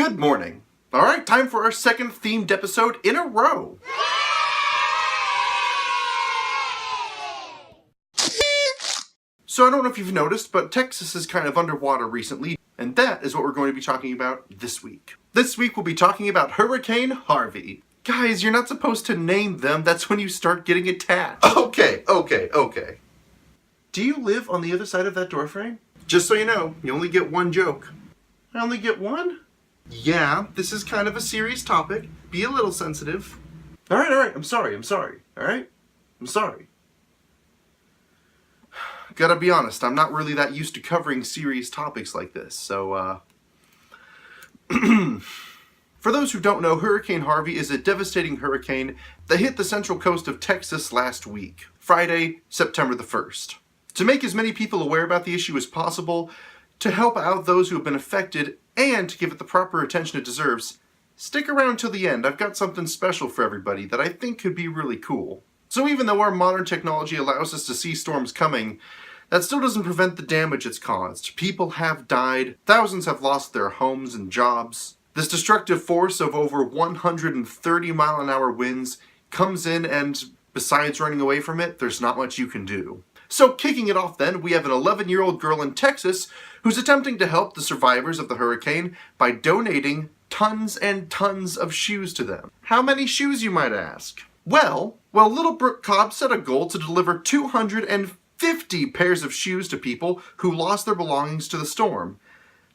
Good morning. Alright, time for our second themed episode in a row. So I don't know if you've noticed, but Texas is kind of underwater recently, and that is what we're going to be talking about this week. This week we'll be talking about Hurricane Harvey. Guys, you're not supposed to name them, that's when you start getting attached. Okay. Do you live on the other side of that doorframe? Just so you know, you only get one joke. I only get one? Yeah, this is kind of a serious topic. Be a little sensitive. Alright, I'm sorry, alright? I'm sorry. Gotta be honest, I'm not really that used to covering serious topics like this, so, For those who don't know, Hurricane Harvey is a devastating hurricane that hit the central coast of Texas last week, Friday, September the 1st. To make as many people aware about the issue as possible, to help out those who have been affected, and to give it the proper attention it deserves, stick around till the end. I've got something special for everybody that I think could be really cool. So even though our modern technology allows us to see storms coming, that still doesn't prevent the damage it's caused. People have died, thousands have lost their homes and jobs. This destructive force of over 130 mile-an-hour winds comes in, and besides running away from it, there's not much you can do. So kicking it off then, we have an 11-year-old girl in Texas who's attempting to help the survivors of the hurricane by donating tons and tons of shoes to them. How many shoes, you might ask? Well, little Brooke Cobb set a goal to deliver 250 pairs of shoes to people who lost their belongings to the storm.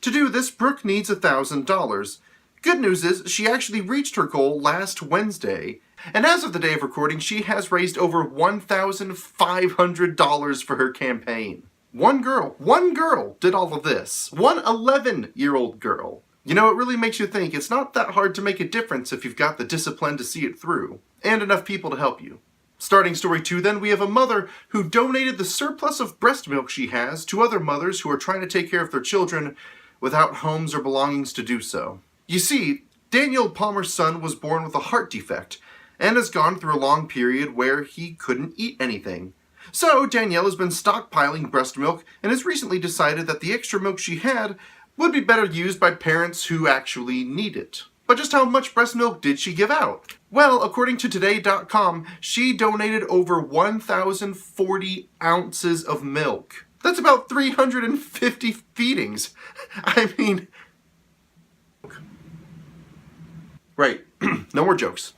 To do this, Brooke needs $1,000. Good news is, she actually reached her goal last Wednesday, and as of the day of recording, she has raised over $1,500 for her campaign. One girl did all of this. One 11-year-old girl. You know, it really makes you think it's not that hard to make a difference if you've got the discipline to see it through, and enough people to help you. Starting story 2 then, we have a mother who donated the surplus of breast milk she has to other mothers who are trying to take care of their children without homes or belongings to do so. You see, Daniel Palmer's son was born with a heart defect and has gone through a long period where he couldn't eat anything. So Danielle has been stockpiling breast milk and has recently decided that the extra milk she had would be better used by parents who actually need it. But just how much breast milk did she give out? Well, according to Today.com, she donated over 1,040 ounces of milk. That's about 350 feedings. I mean... Right, no more jokes.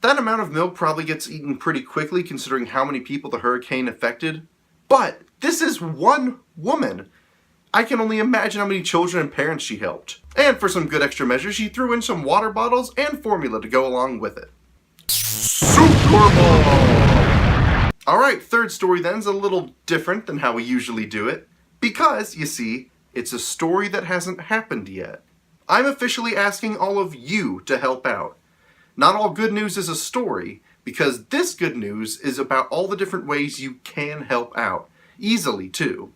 That amount of milk probably gets eaten pretty quickly considering how many people the hurricane affected. But this is one woman. I can only imagine how many children and parents she helped. And for some good extra measure, she threw in some water bottles and formula to go along with it. Super Bowl! Alright, third story then's a little different than how we usually do it. Because, you see, it's a story that hasn't happened yet. I'm officially asking all of you to help out. Not all good news is a story, because this good news is about all the different ways you can help out. Easily, too.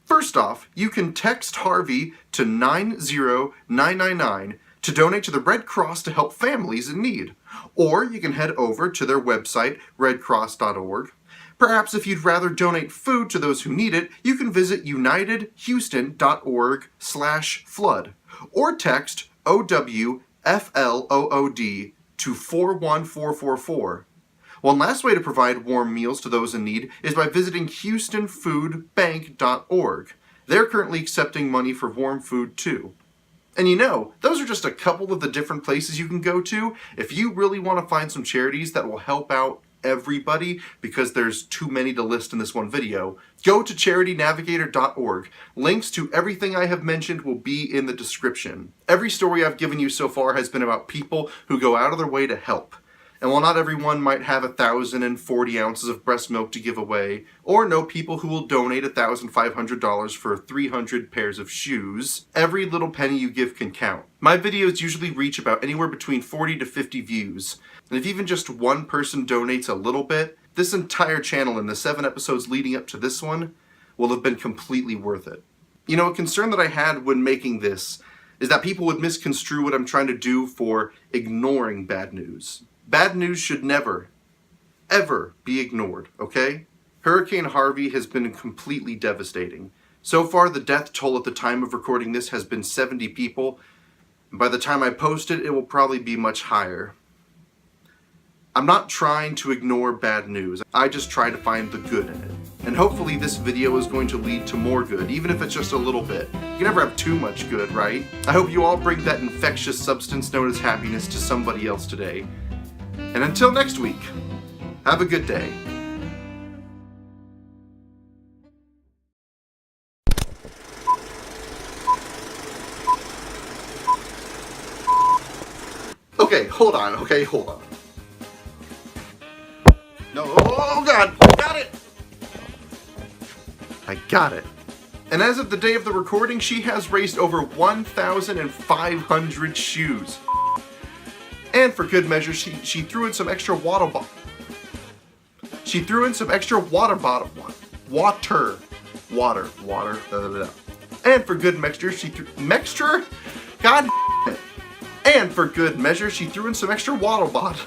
First off, you can text Harvey to 90999 to donate to the Red Cross to help families in need. Or you can head over to their website, redcross.org. Perhaps if you'd rather donate food to those who need it, you can visit unitedhouston.org/flood. Or text OWFLOOD to 41444. One last way to provide warm meals to those in need is by visiting HoustonFoodBank.org. They're currently accepting money for warm food too. And you know, those are just a couple of the different places you can go to if you really want to find some charities that will help out everybody, because there's too many to list in this one video. Go to charitynavigator.org. Links to everything I have mentioned will be in the description. Every story I've given you so far has been about people who go out of their way to help. And while not everyone might have 1,040 ounces of breast milk to give away, or know people who will donate $1,500 for 300 pairs of shoes, every little penny you give can count. My videos usually reach about anywhere between 40 to 50 views, and if even just one person donates a little bit, this entire channel and the 7 episodes leading up to this one will have been completely worth it. You know, a concern that I had when making this is that people would misconstrue what I'm trying to do for ignoring bad news. Bad news should never, ever be ignored, okay? Hurricane Harvey has been completely devastating. So far, the death toll at the time of recording this has been 70 people, By the time I post it, it will probably be much higher. I'm not trying to ignore bad news, I just try to find the good in it. And hopefully this video is going to lead to more good, even if it's just a little bit. You can never have too much good, right? I hope you all bring that infectious substance known as happiness to somebody else today. And until next week, have a good day. Okay, hold on. No, oh God, got it! I got it. And as of the day of the recording, she has raised over 1,500 shoes. And for good measure, she threw in some extra water bottle. She threw in some extra water. And for good measure, God. And for good measure, she threw in some extra water bottle.